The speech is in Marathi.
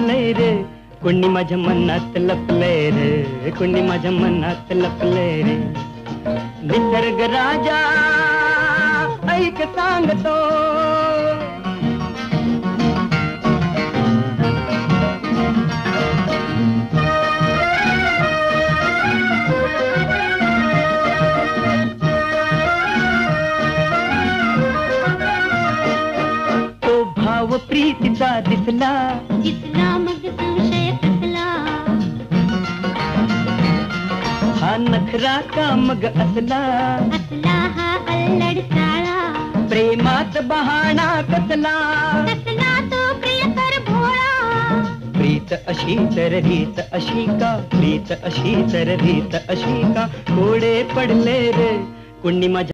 पडलंय रे, कुणी माझ्या मनात लपलंय रे, कुणी माझ्या मनात लपलंय रे. निसर्ग राजा ऐक सांगतो, तो भाव प्रीतीचा दिसला, दिसला मग संशय कसला, हा नखरा का मग असला, असला हा अल्लड साळा, प्रेमात बहाणा कसला, कसला तो प्रियकर भोळा. प्रीत अशी तर रीत अशी का, प्रीत अशी तर रीत अशी का, कोडे पडले रे, कुणी माझ्या